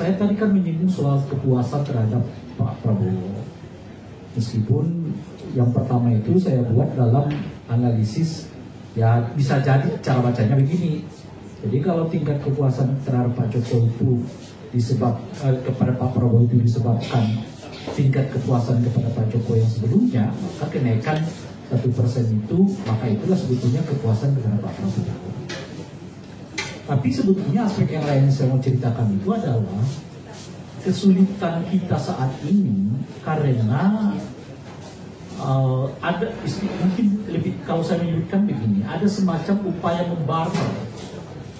saya tadi kan menyinggung soal kepuasan terhadap Pak Prabowo. Meskipun yang pertama itu saya buat dalam analisis, ya bisa jadi cara bacanya begini. Jadi kalau tingkat kepuasan terhadap Pak Jokowi itu kepada Pak Prabowo itu disebabkan tingkat kepuasan kepada Pak Jokowi yang sebelumnya, maka kenaikan 1% itu, maka itulah sebetulnya kepuasan kepada Pak Prabowo. Tapi sebetulnya aspek yang lain yang saya mau ceritakan itu adalah kesulitan kita saat ini karena ada, mungkin lebih kalau saya menyebutkan begini, ada semacam upaya membarter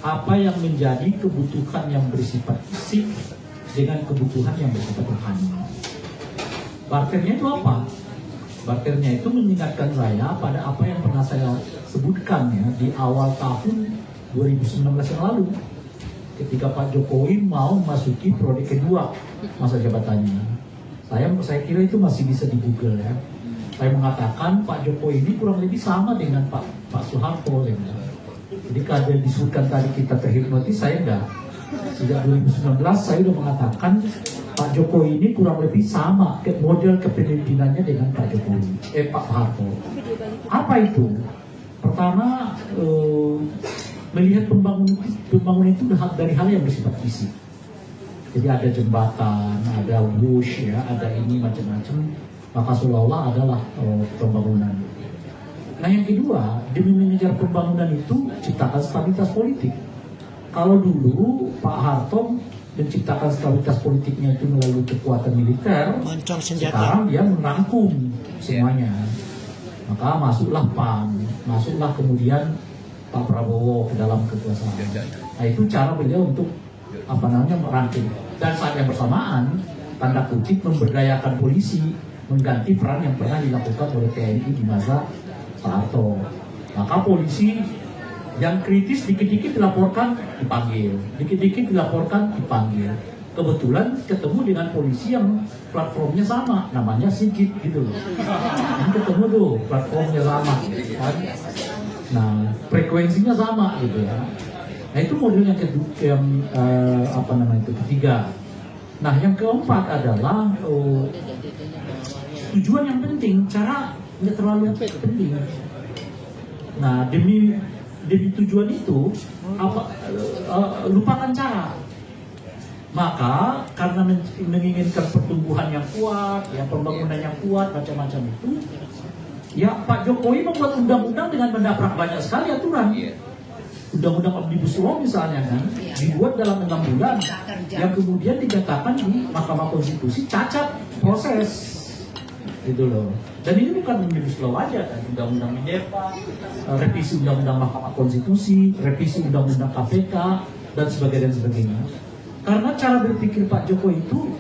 apa yang menjadi kebutuhan yang bersifat fisik dengan kebutuhan yang bersifat rohani. Barternya itu apa? Barternya itu mengingatkan saya pada apa yang pernah saya sebutkan ya di awal tahun 2019 yang lalu, ketika Pak Jokowi mau masuki periode kedua masa jabatannya. Saya kira itu masih bisa di Google ya. Saya mengatakan Pak Jokowi ini kurang lebih sama dengan Pak Soeharto. Jadi kalau disebutkan tadi kita terhipnotis, saya enggak. Sejak 2019 saya sudah mengatakan Pak Jokowi ini kurang lebih sama model kepemimpinannya dengan Pak Harto. Apa itu? Pertama, melihat pembangunan itu dari hal yang bersifat fisik. Jadi ada jembatan, ada bus, ya, ada ini macam-macam, maka seolah-olah adalah pembangunan. Nah yang kedua, demi mengejar pembangunan itu ciptakan stabilitas politik. Kalau dulu Pak Harto menciptakan stabilitas politiknya itu melalui kekuatan militer, sekarang dia merangkum semuanya. Maka masuklah PAN, masuklah kemudian Pak Prabowo ke dalam kekuasaan. Nah itu cara beliau untuk merangkum. Dan saat yang bersamaan, tanda kutip memberdayakan polisi, mengganti peran yang pernah dilakukan oleh TNI di masa Pak Harto. Maka polisi yang kritis dikit-dikit dilaporkan dipanggil, dikit-dikit dilaporkan dipanggil. Kebetulan ketemu dengan polisi yang platformnya sama, namanya Sigit gitu loh. Ini ketemu tuh, platformnya sama, kan? Nah, frekuensinya sama gitu ya. Nah itu model yang ketiga. Nah yang keempat adalah tujuan yang penting, cara nggak terlalu penting. Nah demi tujuan itu lupakan cara. Maka karena menginginkan pertumbuhan yang kuat, ya pembangunan yang kuat, macam-macam itu, ya Pak Jokowi membuat undang-undang dengan mendaprak banyak sekali aturan. Undang-undang Omnibus Law misalnya kan, dibuat dalam 6 bulan, yang kemudian dinyatakan di Mahkamah Konstitusi cacat proses, gitu loh. Dan ini bukan Omnibus Law aja kan, Undang-Undang Minerba, revisi Undang-Undang Mahkamah Konstitusi, revisi Undang-Undang KPK, dan sebagainya. Karena cara berpikir Pak Jokowi itu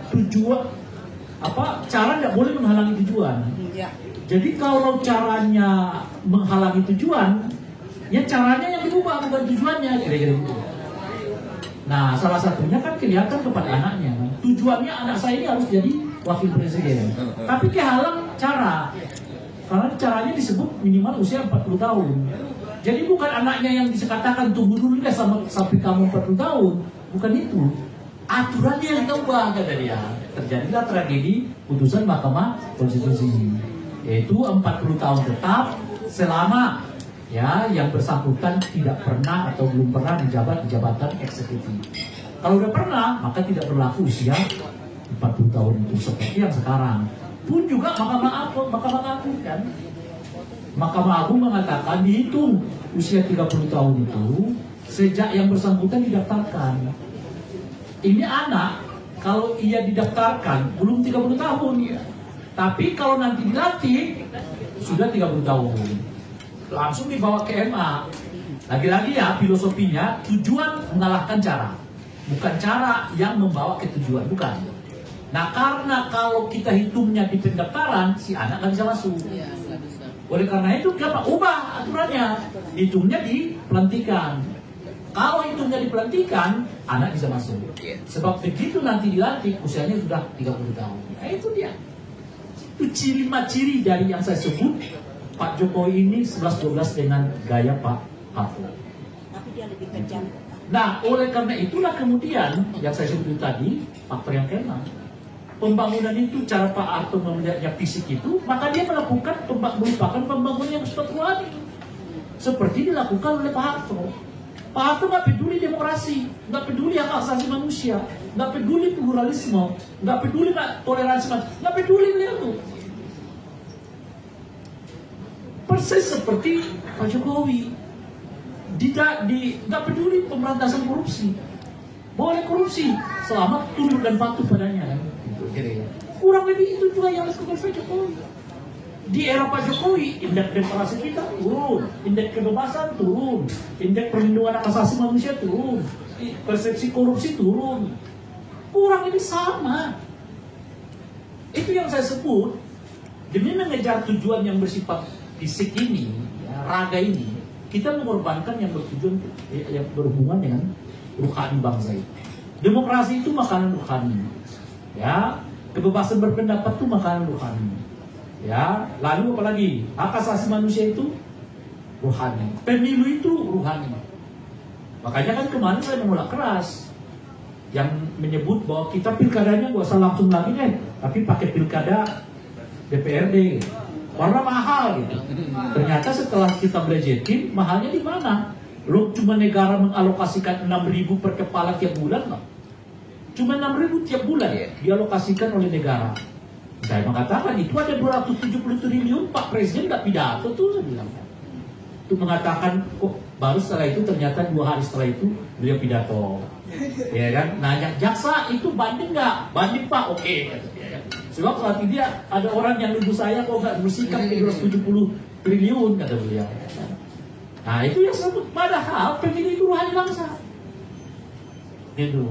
cara nggak boleh menghalangi tujuan. Jadi kalau caranya menghalangi tujuan, ya caranya yang dirubah bukan tujuannya, kira-kira gitu. Nah, salah satunya kan kelihatan kepada anaknya. Tujuannya anak saya ini harus jadi wakil presiden. Tapi kehalang cara. Karena caranya disebut minimal usia 40 tahun. Jadi bukan anaknya yang dikatakan tunggu dulu deh sampai kamu 40 tahun. Bukan itu. Aturannya yang diubah, kata dia. Terjadilah tragedi putusan Mahkamah Konstitusi. Yaitu 40 tahun tetap selama yang bersangkutan tidak pernah atau belum pernah menjabat di jabatan eksekutif. Kalau udah pernah, maka tidak berlaku usia 40 tahun itu seperti yang sekarang. Pun juga Mahkamah Agung kan. Mahkamah Agung mengatakan dihitung usia 30 tahun itu sejak yang bersangkutan didaftarkan. Ini anak, kalau ia didaftarkan belum 30 tahun ya. Tapi kalau nanti dilatih sudah 30 tahun. Langsung dibawa ke MA. Lagi-lagi ya filosofinya tujuan mengalahkan cara. Bukan cara yang membawa ke tujuan, bukan. Nah karena kalau kita hitungnya di pendaftaran, si anak nggak bisa masuk. Oleh karena itu kita ubah aturannya. Hitungnya di pelantikan. Kalau hitungnya di pelantikan, anak bisa masuk. Sebab begitu nanti dilantik, usianya sudah 30 tahun. Nah itu dia. Itu ciri dari yang saya sebut Pak Jokowi ini 11-12 dengan gaya Pak Harto. Tapi dia lebih kejam. Nah, oleh karena itulah kemudian yang saya sebut tadi, faktor yang keenam. Pembangunan itu, cara Pak Harto melihatnya fisik itu, maka dia melakukan merupakan pembangunan yang struktural, seperti dilakukan oleh Pak Harto. Pak Harto nggak peduli demokrasi, nggak peduli hak asasi manusia, nggak peduli pluralisme, nggak peduli toleransi, nggak peduli beliau tuh. Persis seperti Pak Jokowi, nggak peduli pemberantasan korupsi, boleh korupsi selama tunduk dan patuh padanya. Kurang lebih itu juga yang dilakukan Pak Jokowi. Di era Pak Jokowi, indeks demokrasi kita turun, indeks kebebasan turun, indeks perlindungan hak asasi manusia turun, persepsi korupsi turun. Kurang lebih sama. Itu yang saya sebut, demi mengejar tujuan yang bersifat fisik ini, ya, raga ini, kita mengorbankan yang bertujuan, yang berhubungan dengan ruhani bangsa itu. Demokrasi itu makanan ruhani, ya, kebebasan berpendapat itu makanan ruhani. Ya, lalu apalagi hak asasi manusia itu ruhani, pemilu itu ruhani. Makanya kan kemarin saya menolak keras yang menyebut bahwa kita pilkadanya gak usah langsung lagi deh, tapi pakai pilkada DPRD karena mahal gitu. Ternyata setelah kita budgetin, mahalnya di mana? Lo cuma negara mengalokasikan 6.000 per kepala tiap bulan loh. Cuma 6.000 tiap bulan dialokasikan oleh negara. Saya mengatakan itu ada 270 triliun, Pak Presiden nggak pidato tuh, saya bilang. Itu mengatakan kok baru setelah itu ternyata 2 hari setelah itu beliau pidato. Ya kan, nanya jaksa itu banding nggak? Banding Pak, oke. Sebab saat ini ada orang yang nuduh saya kok nggak bersikap 270 triliun kata beliau. Nah itu yang sebut, padahal pemilu itu ruhani bangsa. Gitu.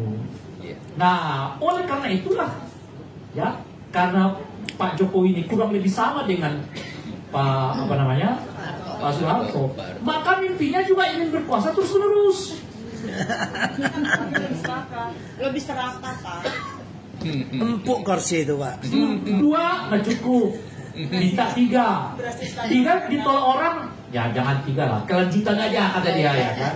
Nah oleh karena itulah, ya, karena Pak Jokowi ini kurang lebih sama dengan Pak Pak Soeharto, maka mimpinya juga ingin berkuasa terus menerus. Lebih serakah, Pak. Empuk kursi itu, Pak. 2 nggak cukup, minta 3. 3 ditolak orang, ya jangan 3 lah, kelanjutan aja kata dia, ya kan.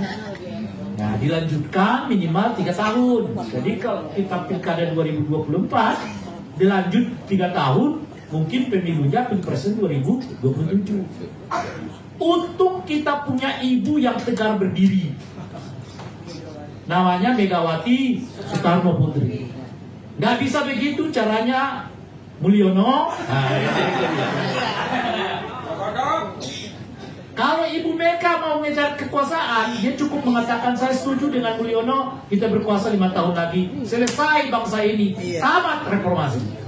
Nah dilanjutkan minimal 3 tahun. Jadi kalau kita pilkada 2024 dilanjut 3 tahun, mungkin pemilunya pilpresnya 2027. Untung kita punya ibu yang tegar berdiri, namanya Megawati Soekarno Putri. Nggak bisa begitu caranya Mulyono. Nah, kalau Ibu Mega mau mengejar kekuasaan, dia cukup mengatakan saya setuju dengan Mulyono, kita berkuasa 5 tahun lagi, selesai bangsa ini, tamat reformasi.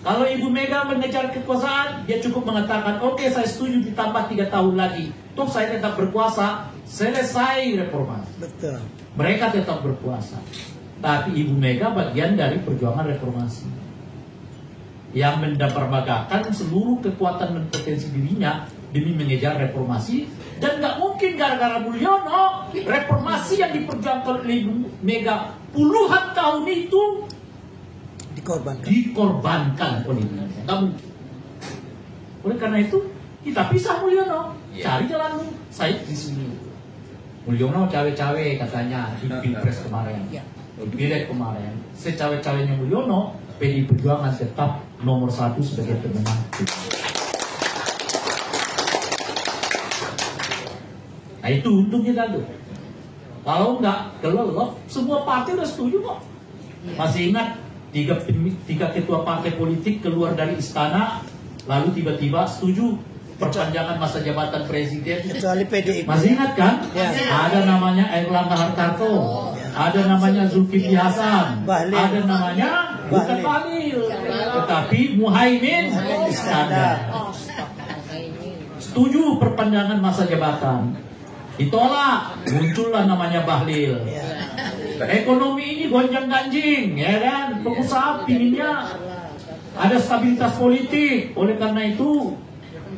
Kalau Ibu Mega mengejar kekuasaan, dia cukup mengatakan, oke, saya setuju ditambah 3 tahun lagi, toh saya tetap berkuasa, selesai reformasi. Betul. Mereka tetap berkuasa. Tapi Ibu Mega bagian dari perjuangan reformasi yang mendapatkan seluruh kekuatan dan potensi dirinya demi mengejar reformasi, dan nggak mungkin gara-gara Mulyono reformasi yang diperjuangkan oleh Ibu Mega puluhan tahun itu dikorbankan oleh Ibu Mega. Nggak mungkin. Oleh karena itu kita pisah Mulyono, cari jalan saya di sini. Mulyono cawe-cawe katanya di Pilpres kemarin, di Pileg kemarin, secawe-cawenya Mulyono, PDI Perjuangan tetap nomor 1 sebagai pemenang. Nah itu untung kita tuh. Kalau nggak kelelep, semua partai udah setuju kok. Masih ingat 3 ketua partai politik keluar dari istana, lalu tiba-tiba setuju perpanjangan masa jabatan presiden. Kecuali PDIP. Masih ingat kan? Ya. Ada namanya Erlangga Hartarto, ada namanya Zulkifli Hasan, ada namanya bukan Bahlil, tetapi Muhaimin Iskandar. Setuju perpanjangan masa jabatan, ditolak, muncullah namanya Bahlil. Ekonomi ini gonjang-ganjing, ya kan? Pengusaha pinginnya ada stabilitas politik. Oleh karena itu,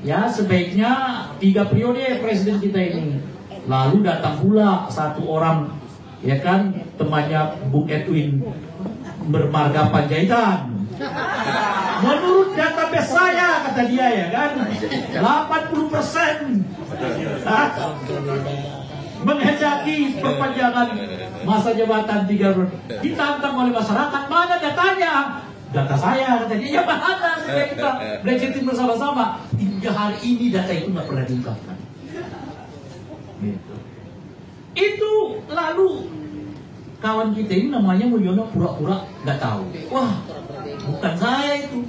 ya sebaiknya 3 periode presiden kita ini. Lalu datang pula satu orang, ya kan, temannya Bung Edwin bermarga Panjaitan. Menurut database saya, kata dia, ya kan, 80%. menghendaki perpanjangan masa jabatan 3 periode. Ditantang oleh masyarakat, mana datanya? Data saya, katanya, ya mana? Supaya kita belajarin bersama-sama. Hingga hari ini data itu nggak pernah diungkapkan. Gitu. Itu lalu kawan kita ini namanya Mulyono pura-pura nggak tahu. Wah, bukan saya itu.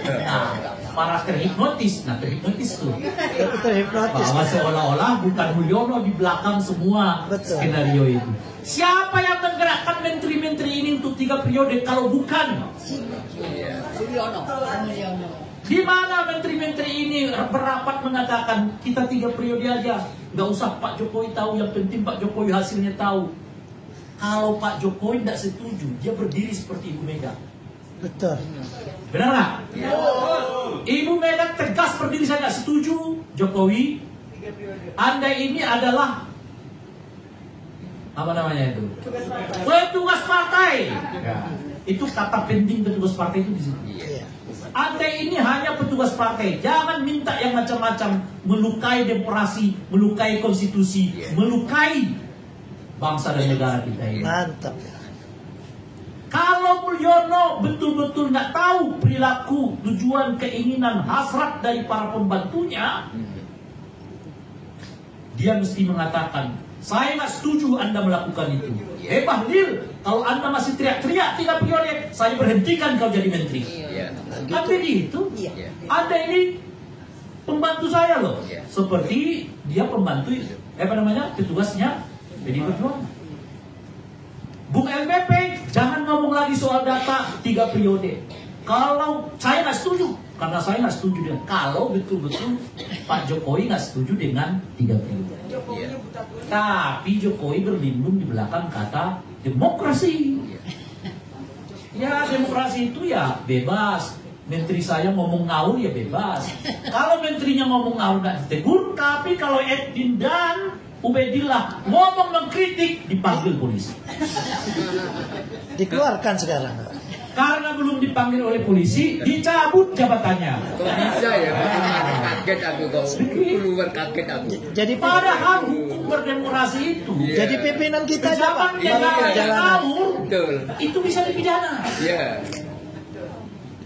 Nah, para terhipnotis, tuh. Terhipnotis. Bahwa seolah-olah bukan Mulyono di belakang semua skenario itu. Siapa yang menggerakkan menteri-menteri ini untuk 3 periode kalau bukan Mulyono. di mana menteri-menteri ini berapat mengatakan kita 3 periode aja, nggak usah Pak Jokowi tahu, yang penting Pak Jokowi hasilnya tahu. Kalau Pak Jokowi tidak setuju, dia berdiri seperti Ibu Mega. Betul. Benar nggak? Ibu Mega tegas berdiri, saya nggak setuju Jokowi. Anda ini adalah apa namanya itu? Petugas partai. Ya. Itu kata penting petugas partai itu di situ. Anda ini hanya petugas partai. Jangan minta yang macam-macam, melukai demokrasi, melukai konstitusi, melukai bangsa dan negara kita ini. Mantap. Kalau Mulyono betul-betul nggak tahu perilaku, tujuan, keinginan, hasrat dari para pembantunya, dia mesti mengatakan, saya nggak setuju Anda melakukan itu. Bahlil, kalau Anda masih teriak-teriak 3 periode, saya berhentikan kau jadi menteri. Kan begitu? Anda ini pembantu saya loh. Seperti dia pembantu, petugasnya PDI Perjuangan. Bung LBP, jangan ngomong lagi soal data 3 periode. Kalau saya nggak setuju, karena saya nggak setuju dengan kalau betul-betul Pak Jokowi nggak setuju dengan 3 periode. Tapi Jokowi berlindung di belakang kata demokrasi. Ya demokrasi itu ya bebas. Menteri saya ngomong ngawur ya bebas. Kalau menterinya ngomong ngawur nggak ditegur, tapi kalau Edwin dan Ubedillah ngomong mengkritik dipanggil polisi. Dikeluarkan sekarang. Karena belum dipanggil oleh polisi, dicabut jabatannya. Kok bisa ya? Kaget aku kau. Keluar kaget aku. Jadi Padahal hukum berdemokrasi itu, jadi pimpinan kita aja Pak. pejabat negara yang Jalanan. ngawur Betul. itu bisa dipidana. Iya.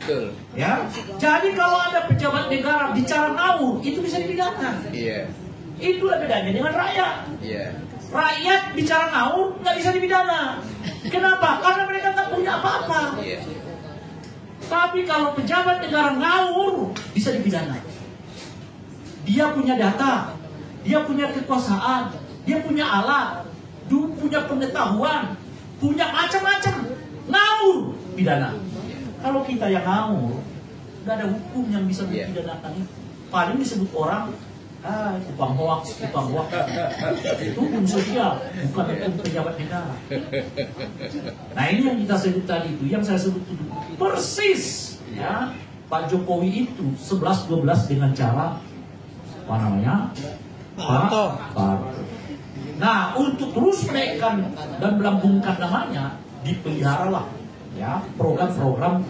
Betul. Ya, jadi kalau ada pejabat negara bicara ngawur itu bisa dipidana. Iya. Itulah bedanya dengan rakyat. Iya. Rakyat bicara ngawur nggak bisa dipidana. Kenapa? Karena mereka nggak punya apa-apa. Iya. Tapi kalau pejabat negara ngawur bisa dipidana. Dia punya data, dia punya kekuasaan, dia punya alat, dia punya pengetahuan, punya macam-macam. Ngawur, pidana. Kalau kita yang ngawur, nggak ada hukum yang bisa dipidanakan. Paling disebut orang tukang hoax. Itu hukum sosial, bukan hukum pejabat negara. Nah ini yang kita sebut tadi itu, yang saya sebut itu persis ya. Pak Jokowi itu 11-12 dengan cara apa namanya? Pak. Nah untuk terus menaikkan dan melambungkan namanya, dipeliharalah ya program-program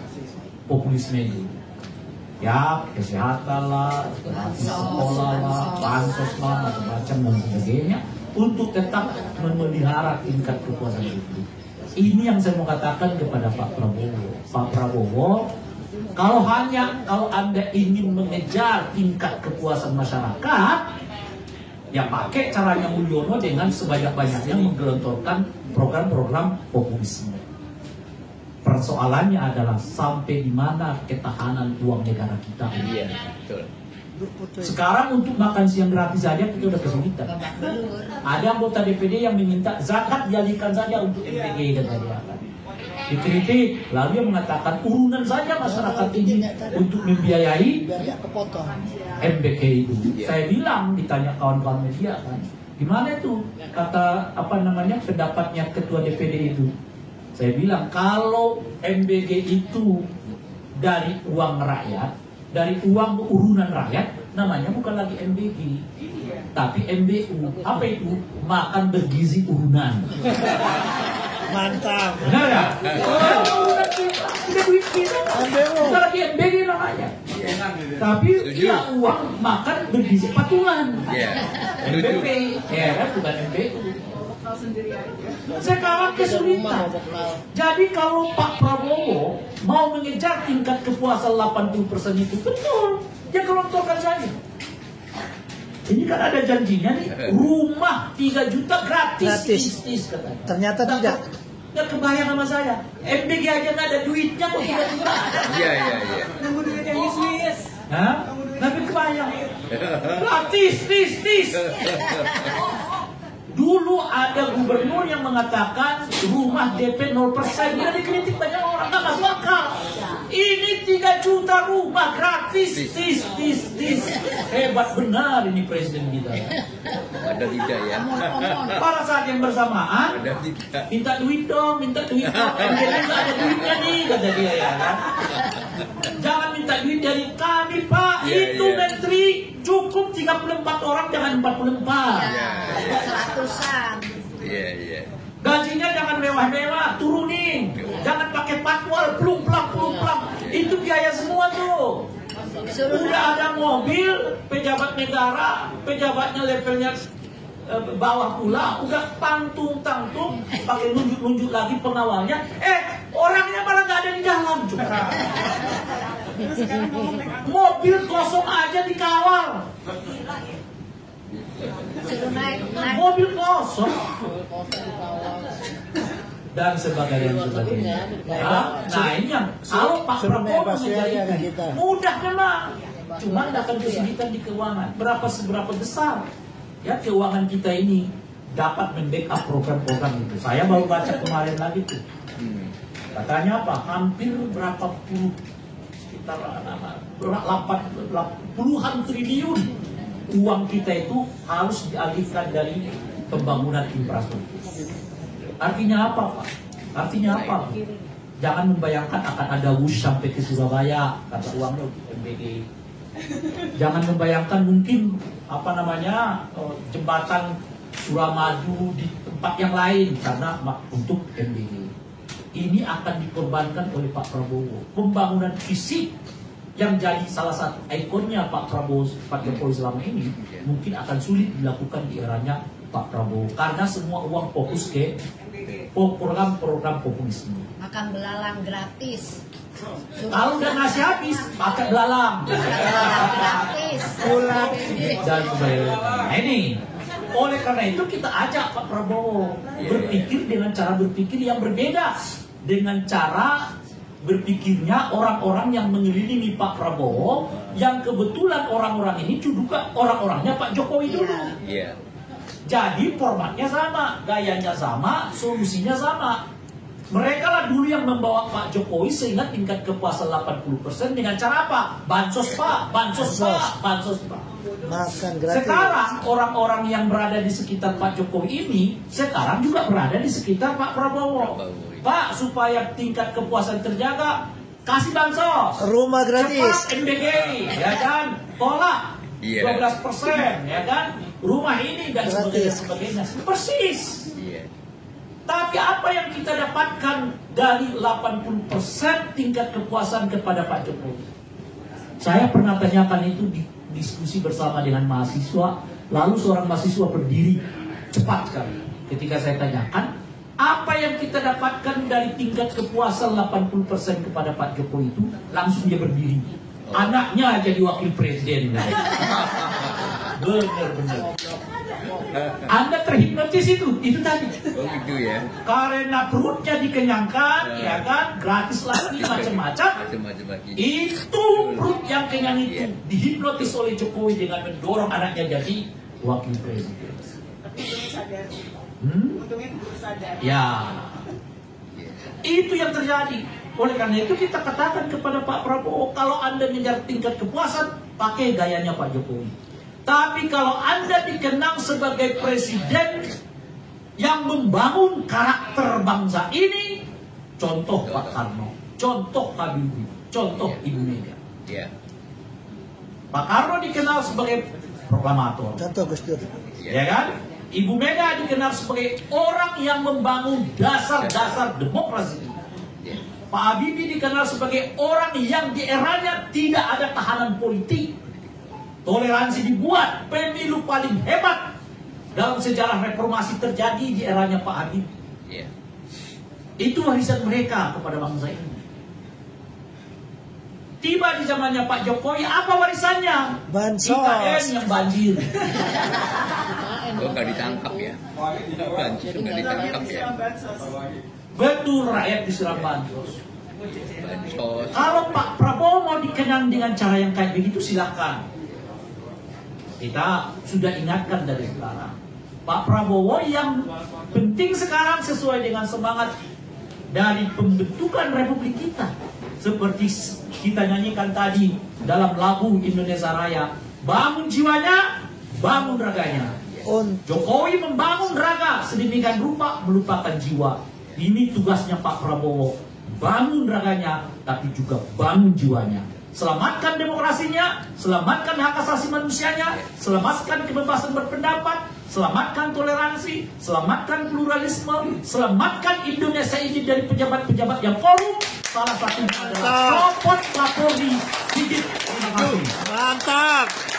populisme itu. Ya, kesehatan lah, sekolah lah, bansos lah, macam-macam dan sebagainya, untuk tetap memelihara tingkat kepuasan itu. Ini yang saya mau katakan kepada Pak Prabowo. Pak Prabowo, kalau Anda ingin mengejar tingkat kepuasan masyarakat, ya pakai caranya Mulyono dengan sebanyak-banyaknya menggelontorkan program-program populisme. Persoalannya adalah sampai di mana ketahanan uang negara kita. Iya, betul. Sekarang untuk makan siang gratis saja kita udah kesulitan. Ada anggota DPD yang meminta zakat dialihkan saja untuk MPG dan tadi akan dikritik, lalu dia mengatakan urunan saja masyarakat ini untuk membiayai MPG itu. Saya bilang, ditanya kawan-kawan media kan, gimana itu kata pendapatnya ketua DPD itu? Saya bilang, kalau MBG itu dari uang rakyat, dari uang urunan rakyat, namanya bukan lagi MBG, tapi MBU. Apa itu? Makan bergizi urunan. Mantap. Benar ya? Udah duit kita. MBO. Kita lagi MBG namanya. Tapi ya uang makan bergizi patungan. MBP, ya kan bukan MBU. Sekarang kesulitan. Jadi kalau Pak Prabowo mau mengejar tingkat kepuasan 80% itu betul, dia kelontorkan saja. Ini kan ada janjinya nih, rumah 3 juta gratis. Katanya. Ternyata tidak. Nggak kebayang sama saya. MBG aja nggak ada duitnya kok 3 juta. Iya. Nunggu duitnya Wiswis. Hah? Tapi kebayang. Gratis. Dulu ada gubernur yang mengatakan rumah DP 0%. Dia dikritik banyak orang, nggak masuk akal. Ini 3 juta rumah gratis. Tis. Hebat benar ini presiden kita. Ada tidak ya? Pada saat yang bersamaan, Ada tidak? minta duit dong. MBG nggak ada duitnya nih, kata dia ya kan. Jangan minta duit dari kami Pak, Iya, itu iya. menteri cukup 34 orang, jangan 44. Seratusan. Iya. Gajinya jangan mewah-mewah, turunin. Jangan pakai patwal, plung-plang. Itu biaya semua tuh. Udah ada mobil, pejabat negara, pejabatnya levelnya bawah pula, udah tangtung, pakai nunjuk lagi pengawalnya. Orangnya malah nggak ada di dalam. Mobil kosong aja dikawal. Suruh naik. Mobil kosong. Dan sebagainya. Nah ini yang kalau Pak Suruh Prabowo naik busway aja kan kita. mudah memang, cuma akan kesulitan di keuangan. Seberapa besar ya keuangan kita ini dapat membackup program-program itu. Saya baru baca kemarin lagi tuh. Katanya apa? Hampir berapa puluh, sekitar puluhan triliun uang kita itu harus dialihkan dari pembangunan infrastruktur. Artinya apa Pak? Artinya apa? Jangan membayangkan akan ada wush sampai ke Surabaya kata uangnya MBG. Jangan membayangkan mungkin jembatan Suramadu di tempat yang lain karena untuk MBG. Ini akan dikorbankan oleh Pak Prabowo. Pembangunan fisik yang jadi salah satu ikonnya Pak Jokowi selama ini mungkin akan sulit dilakukan di eranya Pak Prabowo karena semua uang fokus ke program-program populisme. Makan belalang gratis. Kalau udah nasi habis, pakai belalang. Gratis. Pulang. Dan sebagainya. Nah ini, oleh karena itu kita ajak Pak Prabowo berpikir dengan cara berpikir yang berbeda dengan cara berpikirnya orang-orang yang mengelilingi Pak Prabowo, yang kebetulan orang-orang ini juga orang-orangnya Pak Jokowi dulu. Iya. Jadi formatnya sama, gayanya sama, solusinya sama. Mereka lah dulu yang membawa Pak Jokowi sehingga tingkat kepuasan 80% dengan cara apa? Bansos Pak. Makan gratis. Sekarang orang-orang yang berada di sekitar Pak Jokowi ini sekarang juga berada di sekitar Pak Prabowo. Pak, supaya tingkat kepuasan terjaga, kasih bansos. Rumah gratis. Cepat MBG, ya kan? Tolak 12%, ya kan? Rumah ini dan sebagainya. Persis. Iya. Tapi apa yang kita dapatkan dari 80% tingkat kepuasan kepada Pak Jokowi? Saya pernah tanyakan itu di diskusi bersama dengan mahasiswa, lalu seorang mahasiswa berdiri cepat sekali. Ketika saya tanyakan, apa yang kita dapatkan dari tingkat kepuasan 80% kepada Pak Jokowi itu, langsung dia berdiri. Anaknya jadi wakil presiden. Benar-benar. Anda terhipnotis itu tadi. Oh gitu ya. Karena perutnya dikenyangkan, ya kan, gratis lagi macam-macam. Macam-macam lagi. Itu perut yang kenyang itu dihipnotis oleh Jokowi dengan mendorong anaknya jadi wakil presiden. Untungnya itu sadar. Ya, itu yang terjadi. Oleh karena itu kita katakan kepada Pak Prabowo, kalau Anda mengejar tingkat kepuasan, pakai gayanya Pak Jokowi. Tapi kalau Anda dikenang sebagai presiden yang membangun karakter bangsa ini, contoh Pak Karno, contoh Habibie, contoh Ibu Mega. Iya. Pak Karno dikenal sebagai proklamator, Contoh Gus Dur. ya kan? Ibu Mega dikenal sebagai orang yang membangun dasar-dasar demokrasi. Pak Habibie dikenal sebagai orang yang di eranya tidak ada tahanan politik. Toleransi dibuat, pemilu paling hebat dalam sejarah reformasi terjadi di eranya Pak Habibie. Itu warisan mereka kepada bangsa ini. Tiba di zamannya Pak Jokowi, apa warisannya? Bansos. IKN yang banjir. Oh, nggak ditangkap ya? Banjir nggak ditangkap ya? Betul, rakyat disiram bansos. Bansos. Kalau Pak Prabowo mau dikenang dengan cara yang kayak begitu, silahkan. Kita sudah ingatkan dari sekarang. Pak Prabowo yang penting sekarang sesuai dengan semangat dari pembentukan Republik kita. Seperti kita nyanyikan tadi dalam lagu Indonesia Raya. Bangun jiwanya, bangun raganya. Jokowi membangun raga sedemikian rupa melupakan jiwa. Ini tugasnya Pak Prabowo. Bangun raganya, tapi juga bangun jiwanya. Selamatkan demokrasinya, selamatkan hak asasi manusianya, selamatkan kebebasan berpendapat, selamatkan toleransi, selamatkan pluralisme, selamatkan Indonesia ini dari pejabat-pejabat yang korup. Salah satunya adalah Sopot Kapolri Sigit. Terima kasih. Mantap.